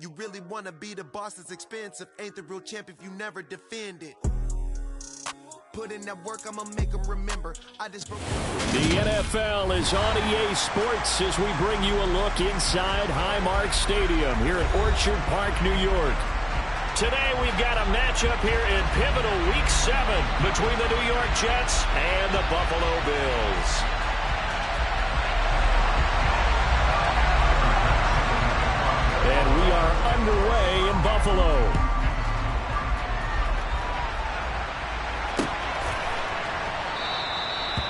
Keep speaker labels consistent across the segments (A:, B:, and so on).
A: You really wanna be the boss, it's expensive. Ain't the real champ if you never defend it. Put in that work, I'ma make them remember.
B: The NFL is on EA Sports as we bring you a look inside Highmark Stadium here at Orchard Park, New York. Today we've got a matchup here in pivotal Week 7 between the New York Jets and the Buffalo Bills. And we are underway in Buffalo.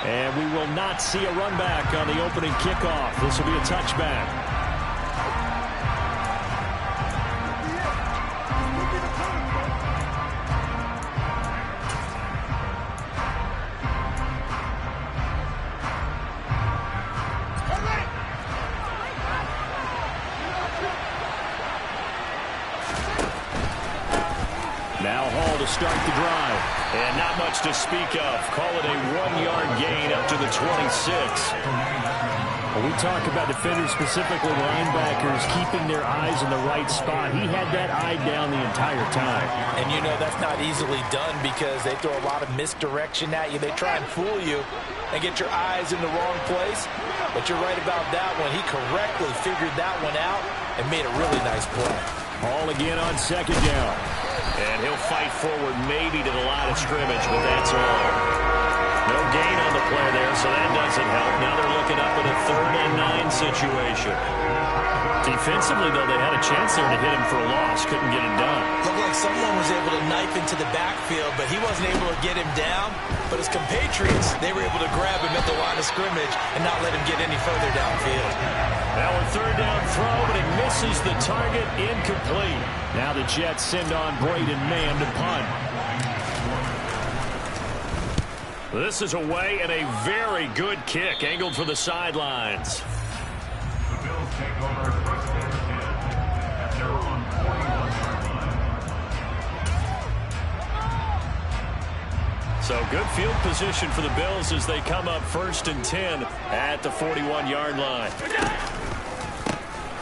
B: And we will not see a run back on the opening kickoff. This will be a touchback. Now Hall to start the drive. And not much to speak of. Call it a 1-yard gain up to the 26. When we talk about defenders, specifically linebackers, keeping their eyes in the right spot, he had that eye down the entire time.
C: And you know that's not easily done because they throw a lot of misdirection at you. They try and fool you and get your eyes in the wrong place. But you're right about that one. He correctly figured that one out and made a really nice play.
B: Hall again on second down. And he'll fight forward maybe to the line of scrimmage, but that's all. No gain on the play there, so that doesn't help. Now they're looking up at a 3rd and 9 situation. Defensively, though, they had a chance there to hit him for a loss. Couldn't get it done.
C: Looked like someone was able to knife into the backfield, but he wasn't able to get him down. But his compatriots, they were able to grab him at the line of scrimmage and not let him get any further downfield.
B: Now a 3rd down throw, but he misses the target, incomplete. Now the Jets send on Braden Mann to punt. This is away and a very good kick, angled for the sidelines.
D: The Bills take over 1st and 10 at their own 41-yard line.
B: So good field position for the Bills as they come up 1st and 10 at the 41-yard line.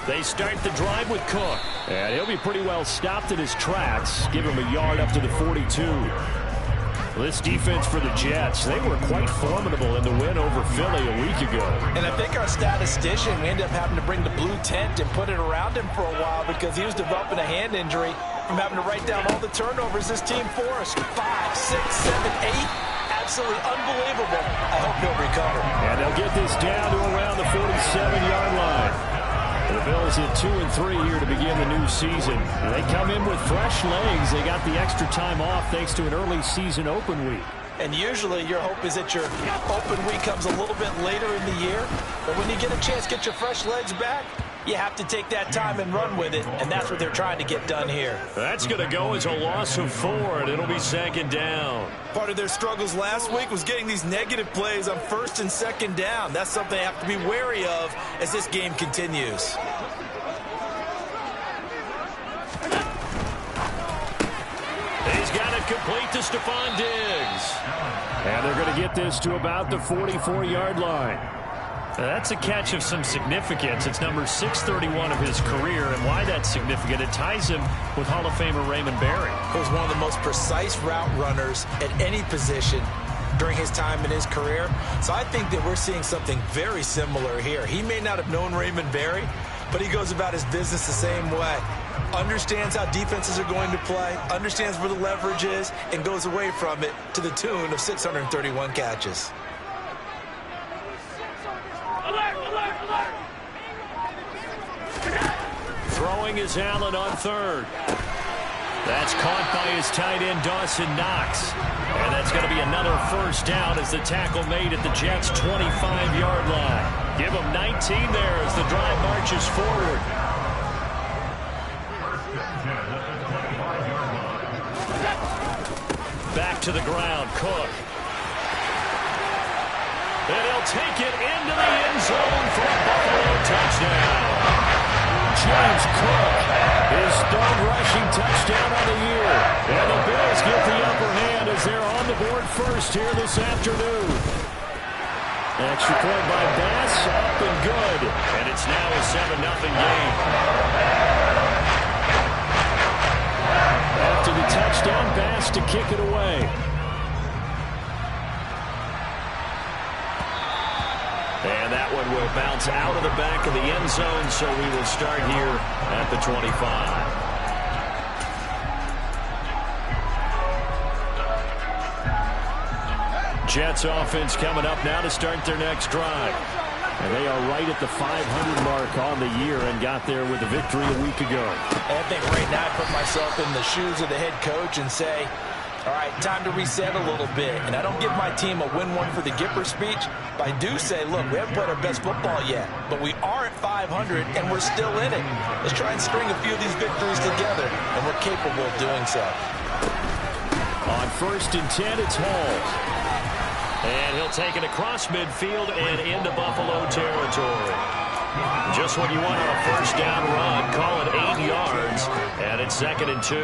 B: They start the drive with Cook. And he'll be pretty well stopped in his tracks. Give him a yard up to the 42. This defense for the Jets, they were quite formidable in the win over Philly a week ago.
C: And I think our statistician, we ended up having to bring the blue tent and put it around him for a while because he was developing a hand injury from having to write down all the turnovers this team forced. 5, 6, 7, 8. Absolutely unbelievable. I hope he'll recover.
B: And they'll get this down to around the 47-yard line. The Bills at 2-3 here to begin the new season. They come in with fresh legs. They got the extra time off thanks to an early season open week.
C: And usually your hope is that your open week comes a little bit later in the year. But when you get a chance to get your fresh legs back, you have to take that time and run with it. And that's what they're trying to get done here.
B: That's going to go as a loss of 4, and it'll be 2nd down.
C: Part of their struggles last week was getting these negative plays on 1st and 2nd down. That's something they have to be wary of as this game continues.
B: He's got it complete to Stephon Diggs. And they're going to get this to about the 44-yard line. That's a catch of some significance. It's number 631 of his career, and why that's significant, it ties him with Hall of Famer Raymond Berry.
C: He was one of the most precise route runners at any position during his time in his career. So I think that we're seeing something very similar here. He may not have known Raymond Berry, but he goes about his business the same way. Understands how defenses are going to play, understands where the leverage is, and goes away from it to the tune of 631 catches.
B: Throwing is Allen on 3rd. That's caught by his tight end, Dawson Knox. And that's going to be another 1st down as the tackle made at the Jets' 25-yard line. Give him 19 there as the drive marches forward. Back to the ground, Cook. And he'll take it into the end zone for a Buffalo touchdown. James Cook, his 3rd rushing touchdown of the year. And the Bills get the upper hand as they're on the board first here this afternoon. Extra point by Bass, up and good. And it's now a 7-0 game. kick it away. And that one will bounce out of the back of the end zone, so we will start here at the 25. Jets offense coming up now to start their next drive. And they are right at the 500 mark on the year and got there with a victory a week ago.
C: And I think right now I put myself in the shoes of the head coach and say, all right, time to reset a little bit. And I don't give my team a win one for the Gipper speech, but I do say, look, we haven't played our best football yet, but we are at 500 and we're still in it. Let's try and string a few of these victories together, and we're capable of doing so.
B: On 1st and 10, it's Hall. And he'll take it across midfield and into Buffalo territory. Just what you want on a first down run. Call it 8 yards, and it's 2nd and 2.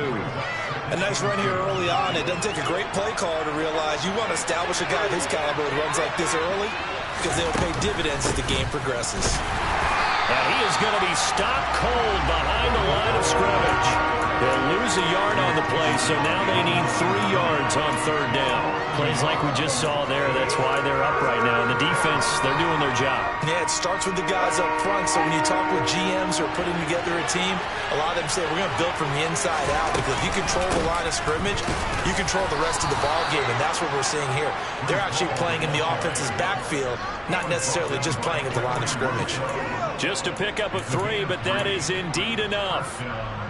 C: A nice run here early on. It doesn't take a great play caller to realize you want to establish a guy of his caliber who runs like this early, because they'll pay dividends as the game progresses.
B: And he is going to be stopped cold behind the line of scrimmage. They'll lose a yard on the play, so now they need 3 yards on 3rd down. Plays like we just saw there, that's why they're up right now. And the defense, they're doing their job.
C: Yeah, it starts with the guys up front, so when you talk with GMs who are putting together a team, a lot of them say we're going to build from the inside out, because if you control the line of scrimmage, you control the rest of the ball game, and that's what we're seeing here. They're actually playing in the offense's backfield, not necessarily just playing at the line of scrimmage.
B: Just a pickup of 3, but that is indeed enough.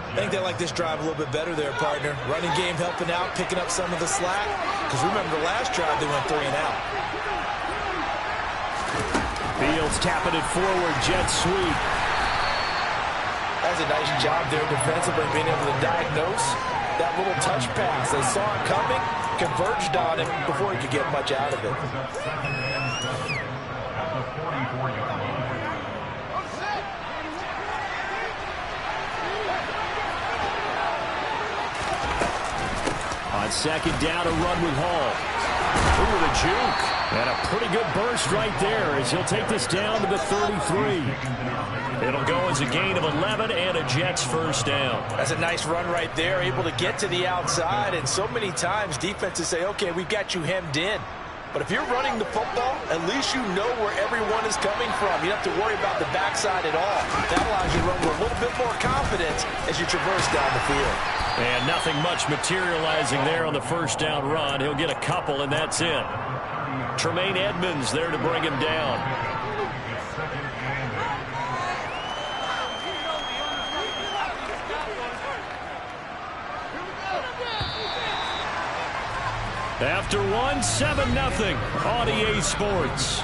C: I think they like this drive a little bit better there, partner. Running game helping out, picking up some of the slack. Because remember, the last drive they went 3 and out.
B: Fields tapping it forward, jet sweep.
C: That's a nice job there defensively, being able to diagnose that little touch pass. They saw it coming, converged on it before he could get much out of it.
B: On 2nd down, a run with Hall. Ooh, the juke. And a pretty good burst right there as he'll take this down to the 33. It'll go as a gain of 11 and a Jets first down.
C: That's a nice run right there, able to get to the outside. And so many times defenses say, okay, we've got you hemmed in. But if you're running the football, at least you know where everyone is coming from. You don't have to worry about the backside at all. That allows you to run with a little bit more confidence as you traverse down the field.
B: And nothing much materializing there on the first down run. He'll get a couple, and that's it. Tremaine Edmonds there to bring him down. After 1, 7-0 on EA Sports.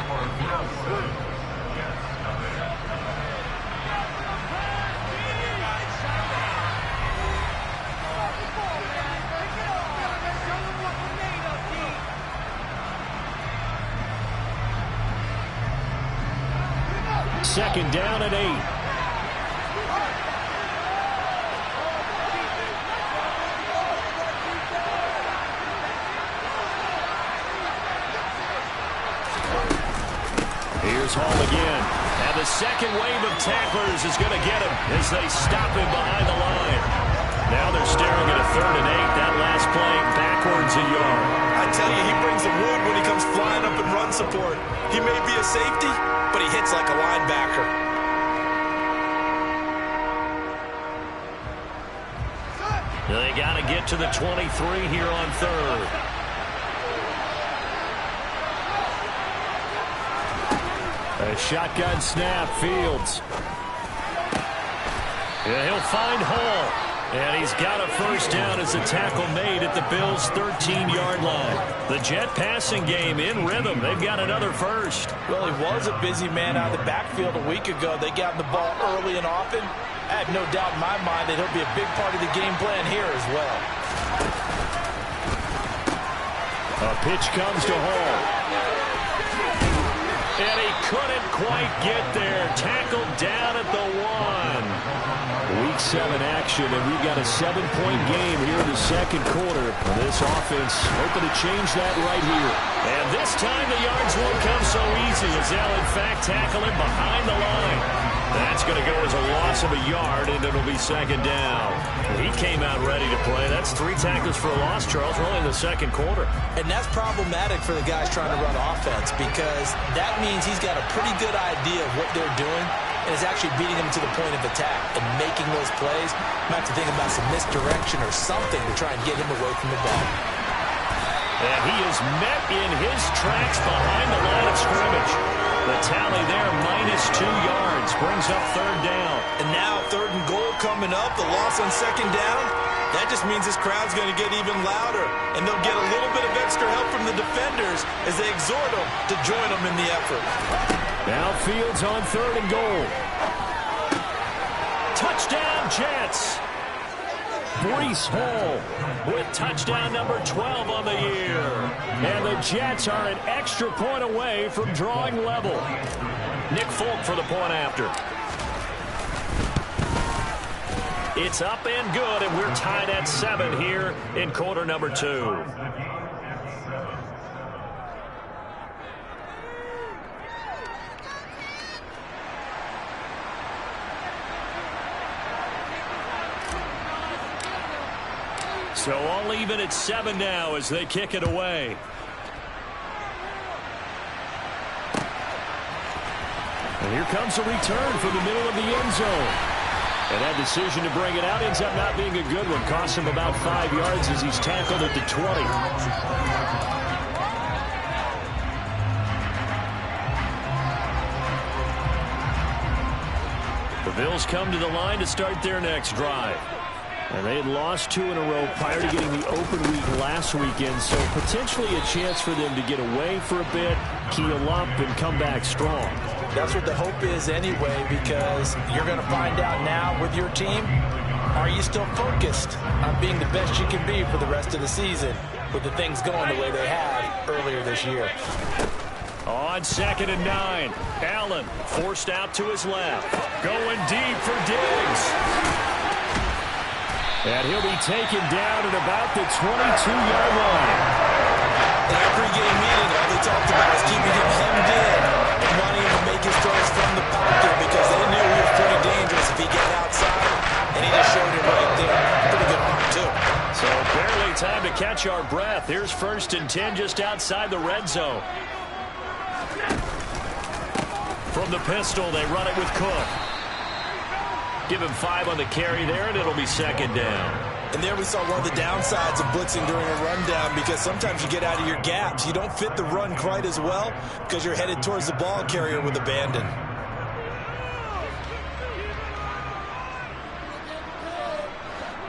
B: Second down at 8. Here's Hall again. And the second wave of tacklers is going to get him as they stop him behind the line. Now they're staring at a 3rd and 8. That last play backwards a yard.
C: I tell you, he brings the wood when he comes flying up in run support. He may be a safety, but he hits like a linebacker.
B: They got to get to the 23 here on 3rd. A shotgun snap, Fields. Yeah, he'll find Hall. And he's got a first down as a tackle made at the Bills' 13-yard line. The Jet passing game in rhythm. They've got another first.
C: Well, he was a busy man out of the backfield a week ago. They got him the ball early and often. I have no doubt in my mind that he'll be a big part of the game plan here as well.
B: A pitch comes to Hall. And he couldn't quite get there. Tackled down at the 1. Week 7 action, and we've got a 7-point game here in the second quarter. This offense hoping to change that right here. And this time the yards won't come so easy as they'll, in fact, tackle him behind the line. That's going to go as a loss of a yard, and it'll be second down. He came out ready to play. That's 3 tackles for a loss, Charles. We're only in the second quarter.
C: And that's problematic for the guys trying to run offense because that means he's got a pretty good idea of what they're doing and is actually beating them to the point of attack and making those plays. Might have to think about some misdirection or something to try and get him away from the ball.
B: And he is met in his tracks behind the line of scrimmage. The tally there, -2 yards, brings up third down.
C: And now 3rd and goal coming up, the loss on second down. That just means this crowd's going to get even louder, and they'll get a little bit of extra help from the defenders as they exhort them to join them in the effort.
B: Now Fields on 3rd and goal. Touchdown, Jets. Breece Hall with touchdown number 12 on the year. And the Jets are an extra point away from drawing level. Nick Folk for the point after. It's up and good, and we're tied at 7 here in quarter number 2. So all even at 7 now as they kick it away. And here comes a return from the middle of the end zone. And that decision to bring it out ends up not being a good one. Costs him about 5 yards as he's tackled at the 20. The Bills come to the line to start their next drive. And they had lost 2 in a row prior to getting the open week last weekend, so potentially a chance for them to get away for a bit, keel up, and come back strong.
C: That's what the hope is anyway, because you're going to find out now with your team, are you still focused on being the best you can be for the rest of the season with the things going the way they had earlier this year?
B: On 2nd and 9, Allen forced out to his left, going deep for Diggs. And he'll be taken down at about the 22-yard line.
C: In our pregame meeting, all they talked about was keeping him hemmed in and wanting him to make his throws from the pocket because they knew he was pretty dangerous if he got outside, and he just showed it right there. Pretty good arm, too.
B: So barely time to catch our breath. Here's 1st and 10 just outside the red zone. From the pistol, they run it with Cook. Give him 5 on the carry there, and it'll be second down.
C: And there we saw one of the downsides of blitzing during a rundown because sometimes you get out of your gaps. You don't fit the run quite as well because you're headed towards the ball carrier with abandon.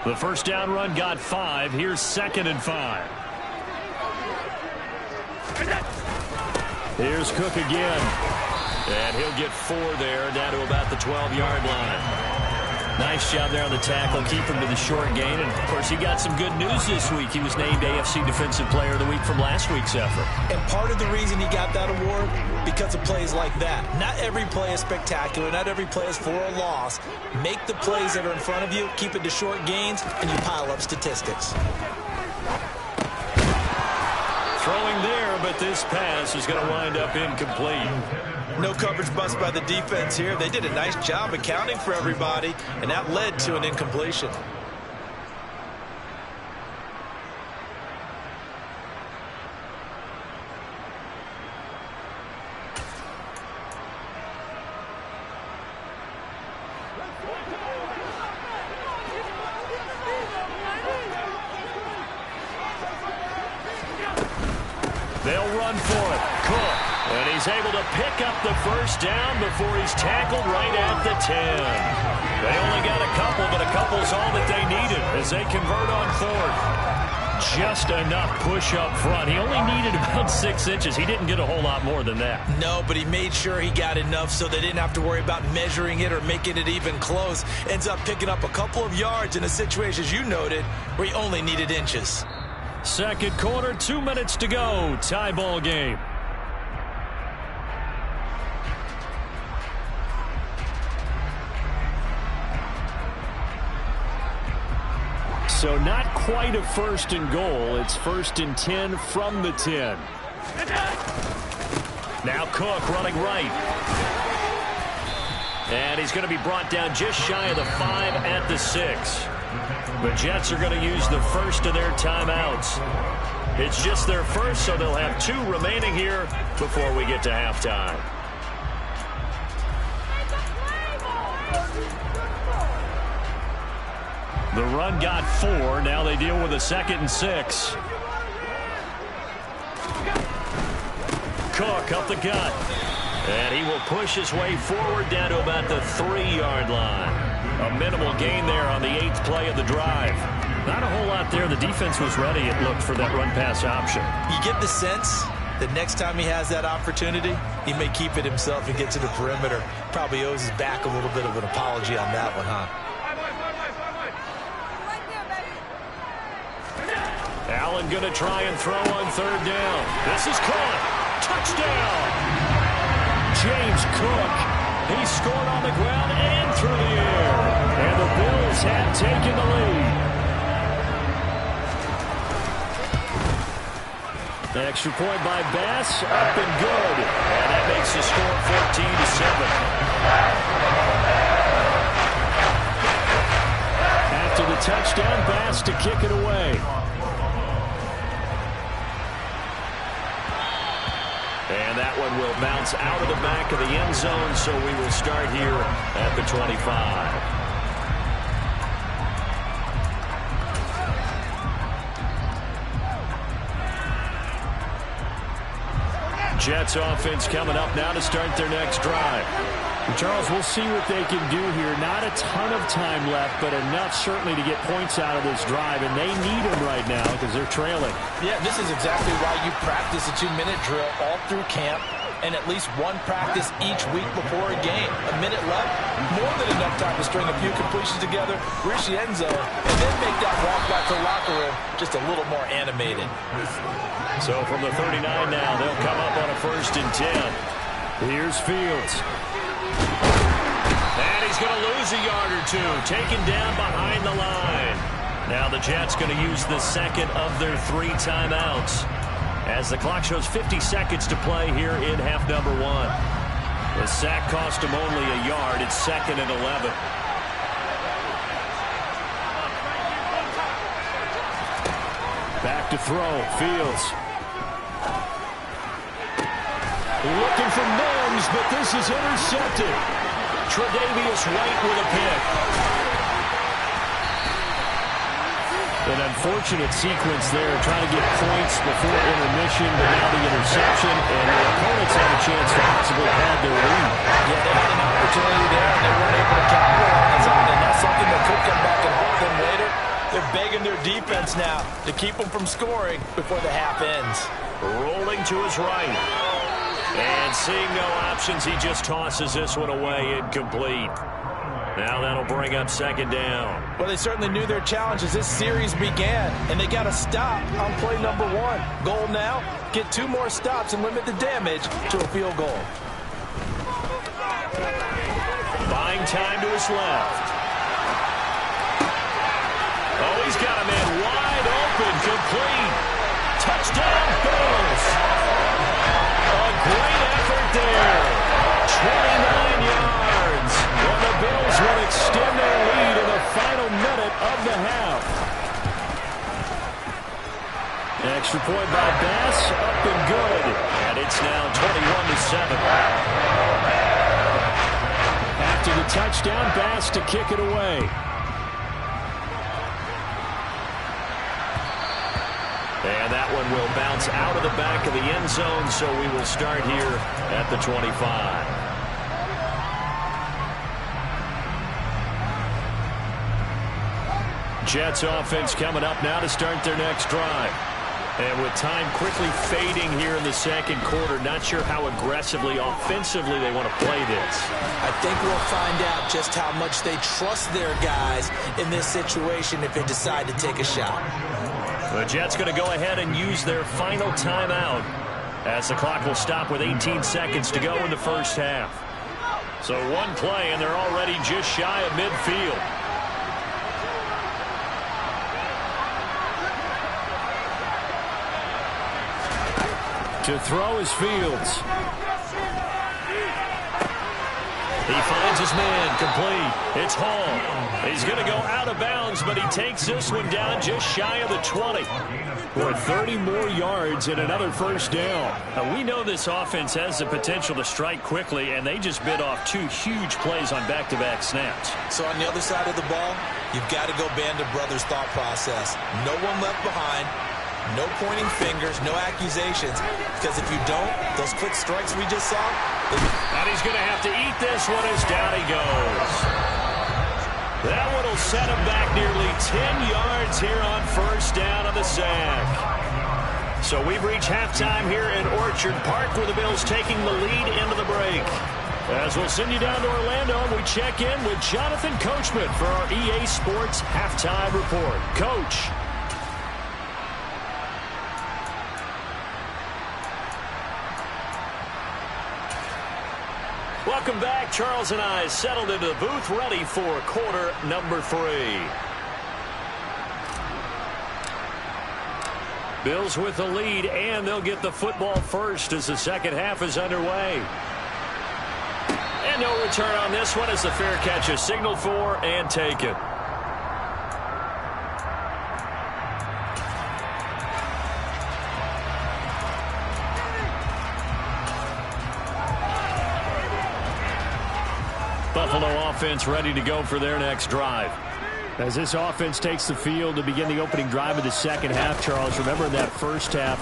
B: The first down run got 5. Here's 2nd and 5. Here's Cook again. And he'll get 4 there, down to about the 12-yard line. Nice job there on the tackle, keep him to the short gain. And, of course, he got some good news this week. He was named AFC Defensive Player of the Week from last week's effort.
C: And part of the reason he got that award, because of plays like that. Not every play is spectacular. Not every play is for a loss. Make the plays that are in front of you, keep it to short gains, and you pile up statistics.
B: Throwing there, but this pass is going to wind up incomplete.
C: No coverage bust by the defense here. They did a nice job accounting for everybody, and that led to an incompletion.
B: They'll run for it. Cook. And he's able to pick up the first down before he's tackled right at the 10. They only got a couple, but a couple's all that they needed as they convert on 4th. Just enough push up front. He only needed about 6 inches. He didn't get a whole lot more than that.
C: No, but he made sure he got enough so they didn't have to worry about measuring it or making it even close. Ends up picking up a couple of yards in a situation, as you noted, where he only needed inches.
B: Second quarter, 2 minutes to go. Tie ball game. So not quite a 1st and goal. It's 1st and 10 from the 10. Now Cook running right. And he's going to be brought down just shy of the 5 at the 6. The Jets are going to use the first of their timeouts. It's just their first, so they'll have 2 remaining here before we get to halftime. The run got 4. Now they deal with a 2nd and 6. Cook up the gut. And he will push his way forward down to about the 3-yard line. A minimal gain there on the 8th play of the drive. Not a whole lot there. The defense was ready, it looked, for that run-pass option.
C: You get the sense that next time he has that opportunity, he may keep it himself and get to the perimeter. Probably owes his back a little bit of an apology on that one, huh?
B: Allen going to try and throw on 3rd down. This is caught. Touchdown! James Cook, he scored on the ground and through the air. And the Bills have taken the lead. The extra point by Bass, up and good. And that makes the score 14-7. After the touchdown, Bass to kick it away. And that one will bounce out of the back of the end zone, so we will start here at the 25. Jets offense coming up now to start their next drive. Charles, we'll see what they can do here. Not a ton of time left, but enough certainly to get points out of this drive, and they need them right now because they're trailing.
C: Yeah, this is exactly why you practice a 2-minute drill all through camp and at least one practice each week before a game. A minute left, more than enough time to string a few completions together, reach the end zone, and then make that walk back to the locker room just a little more animated.
B: So from the 39 now, they'll come up on a 1st and 10. Here's Fields. And he's going to lose a yard or 2, taken down behind the line. Now the Jets going to use the 2nd of their 3 timeouts as the clock shows 50 seconds to play here in half number 1. The sack cost him only a yard. It's 2nd and 11. Back to throw. Fields. Looking for Mims, but this is intercepted. Tre'Davious White with a pick. An unfortunate sequence there, trying to get points before intermission, but now the interception, and the opponents had a chance to possibly have their lead.
C: Yeah, they had an opportunity there, and they weren't able to capitalize on it. And that's something that could come back and haunt them later. They're begging their defense now to keep them from scoring before the half ends.
B: Rolling to his right. And seeing no options, he just tosses this one away, incomplete. Now that'll bring up 2nd down.
C: Well, they certainly knew their challenge as this series began, and they got to stop on play number 1. Goal now, get 2 more stops and limit the damage to a field goal.
B: Buying time to his left. Oh, he's got a man wide open, complete. Touchdown, Bills. A great effort there. 29 yards. And the Bills will extend their lead in the final minute of the half. Extra point by Bass, up and good. And it's now 21-7. After the touchdown, Bass to kick it away. And that one will bounce out of the back of the end zone, so we will start here at the 25. Jets offense coming up now to start their next drive. And with time quickly fading here in the 2nd quarter, not sure how aggressively, offensively they want to play this.
C: I think we'll find out just how much they trust their guys in this situation if they decide to take a shot.
B: The Jets going to go ahead and use their final timeout as the clock will stop with 18 seconds to go in the first half. So one play, and they're already just shy of midfield. To throw is Fields. He finds his man, complete. It's Hall. He's going to go out of bounds, but he takes this one down just shy of the 20. For 30 more yards and another first down. Now, we know this offense has the potential to strike quickly, and they just bit off 2 huge plays on back-to-back snaps.
C: So on the other side of the ball, you've got to go Band of Brothers thought process. No one left behind. No pointing fingers, no accusations, because if you don't, those quick strikes we just saw.
B: And he's going to have to eat this one as down he goes. That one will set him back nearly 10 yards here on first down on the sack. So we've reached halftime here in Orchard Park, where the Bills taking the lead into the break. As we'll send you down to Orlando, we check in with Jonathan Coachman for our EA Sports Halftime Report. Coach. Welcome back. Charles and I settled into the booth, ready for quarter number 3. Bills with the lead, and they'll get the football first as the second half is underway. And no return on this one as the fair catch is signaled for and taken. Buffalo offense ready to go for their next drive. As this offense takes the field to begin the opening drive of the second half, Charles, remember in that first half,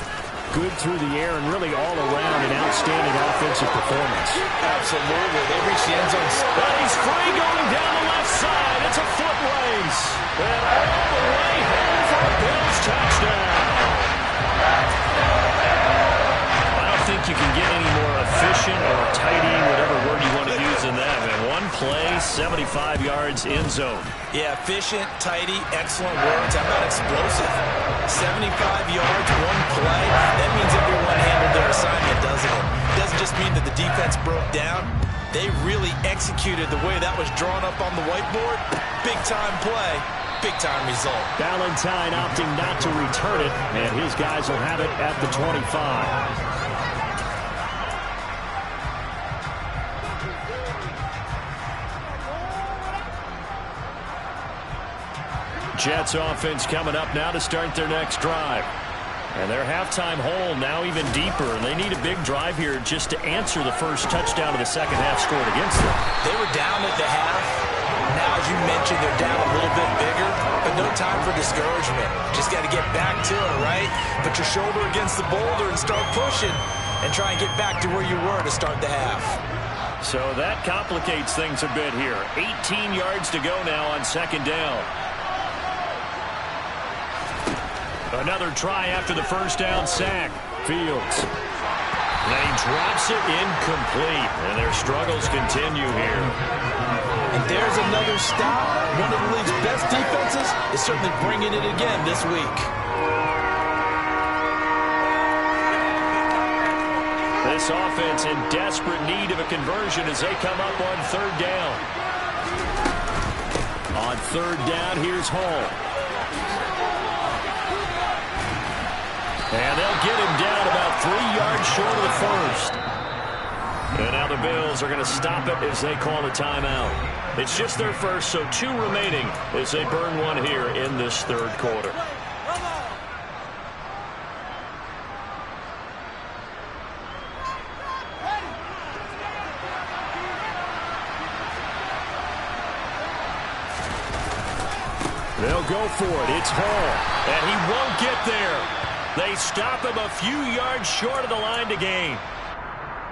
B: good through the air and really all around an outstanding offensive performance.
C: Absolutely. They reach the end zone.
B: But he's free going down the left side. It's a foot race. And all the way home for a Bills touchdown. I don't think you can get any more efficient or tidy, whatever word you want to use in that. And one play, 75 yards in zone.
C: Yeah, efficient, tidy, excellent words. How about explosive? 75 yards, one play. That means everyone handled their assignment, doesn't it? It doesn't just mean that the defense broke down. They really executed the way that was drawn up on the whiteboard. Big-time play, big-time result.
B: Valentine opting not to return it, and his guys will have it at the 25. Jets offense coming up now to start their next drive. And their halftime hole now even deeper. And they need a big drive here just to answer the first touchdown of the second half scored against them.
C: They were down at the half. Now, as you mentioned, they're down a little bit bigger. But no time for discouragement. Just got to get back to it, right? Put your shoulder against the boulder and start pushing. And try and get back to where you were to start the half.
B: So that complicates things a bit here. 18 yards to go now on second down. Another try after the first down sack. Fields. And he drops it incomplete. And their struggles continue here.
C: And there's another stop. One of the league's best defenses is certainly bringing it again this week.
B: This offense in desperate need of a conversion as they come up on third down. On third down, here's Hall. And they'll get him down about 3 yards short of the first. And now the Bills are going to stop it as they call a timeout. It's just their first, so 2 remaining as they burn one here in this third quarter. They'll go for it. It's Hall. And he won't get there. They stop him a few yards short of the line to gain.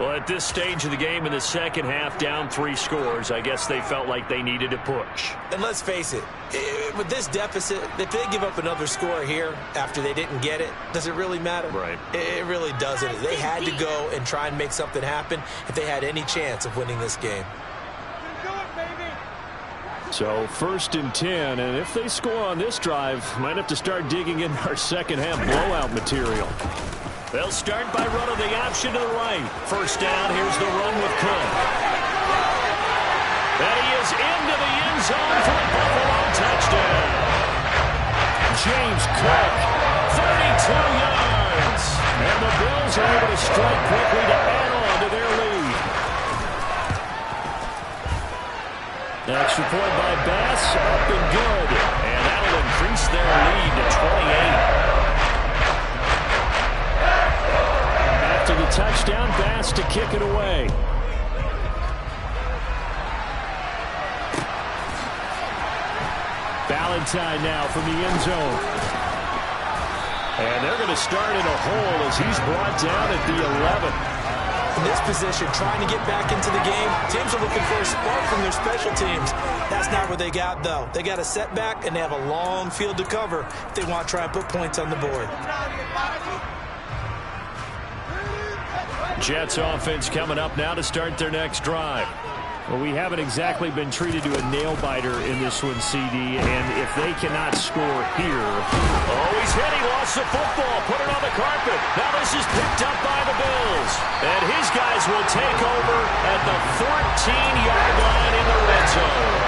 B: Well, at this stage of the game in the second half, down 3 scores, I guess they felt like they needed to push.
C: And let's face it, with this deficit, if they give up another score here after they didn't get it, does it really matter?
B: Right.
C: It really doesn't. They had to go and try and make something happen if they had any chance of winning this game.
B: So 1st and 10, and if they score on this drive, might have to start digging in our second half blowout material. They'll start by running the option to the right. First down, here's the run with Cook. And he is into the end zone for a Buffalo touchdown. James Cook, 32 yards. And the Bills are able to strike quickly to add on to their lead. Extra point by Bass, up and good. And that'll increase their lead to 28. After the touchdown, Bass to kick it away. Valentine now from the end zone. And they're going to start in a hole as he's brought down at the 11.
C: In this position, trying to get back into the game, teams are looking for a spark from their special teams. That's not what they got, though. They got a setback, and they have a long field to cover if they want to try and put points on the board.
B: Jets offense coming up now to start their next drive. Well, we haven't exactly been treated to a nail-biter in this one, CD, and if they cannot score here... Oh, he's hit. He lost the football. Put it on the carpet. Now this is picked up by the Bills. And his guys will take over at the 14-yard line in the red zone.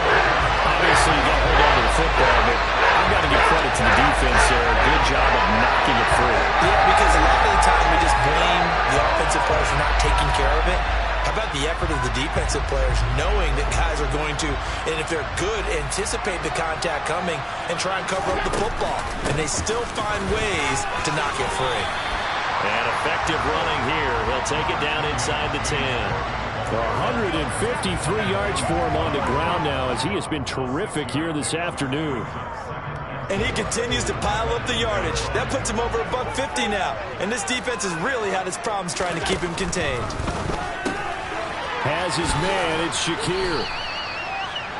B: Obviously, you got to hold on to the football, but I've got to give credit to the defense there. Good job of knocking it free.
C: Yeah, because a lot of the time we just blame the offensive players for not taking care of it. How about the effort of the defensive players knowing that guys are going to, and if they're good, anticipate the contact coming and try and cover up the football. And they still find ways to knock it free.
B: And effective running here. He'll take it down inside the 10. 153 yards for him on the ground now as he has been terrific here this afternoon.
C: And he continues to pile up the yardage. That puts him over $150 now. And this defense has really had its problems trying to keep him contained.
B: Has his man, it's Shakir.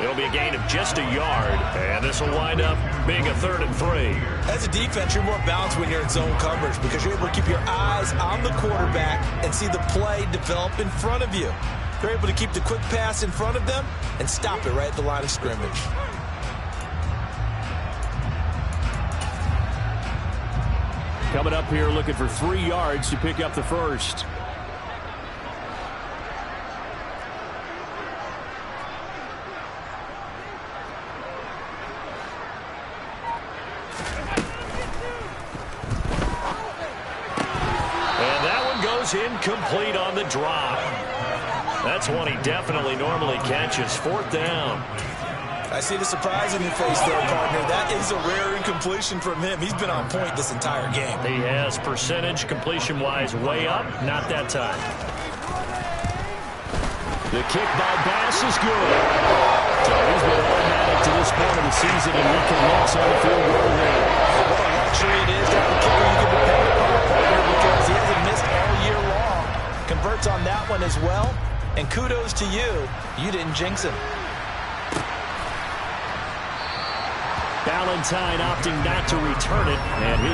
B: It'll be a gain of just a yard, and this will wind up being a 3rd and 3.
C: As a defense, you're more balanced when you're in zone coverage because you're able to keep your eyes on the quarterback and see the play develop in front of you. You're able to keep the quick pass in front of them and stop it right at the line of scrimmage.
B: Coming up here looking for 3 yards to pick up the first. Incomplete on the drop. That's one he definitely normally catches. 4th down.
C: I see the surprise in your face there, partner. That is a rare incompletion from him. He's been on point this entire game.
B: He has percentage completion-wise way up. Not that time. The kick by Bass is good. So he's been automatic to this point of the season, and we can loss on the field goal range.
C: What a luxury it is to have a kicker you can depend upon, partner, because he hasn't missed all year long. Converts on that one as well. And kudos to you. You didn't jinx him.
B: Valentine opting not to return it, and his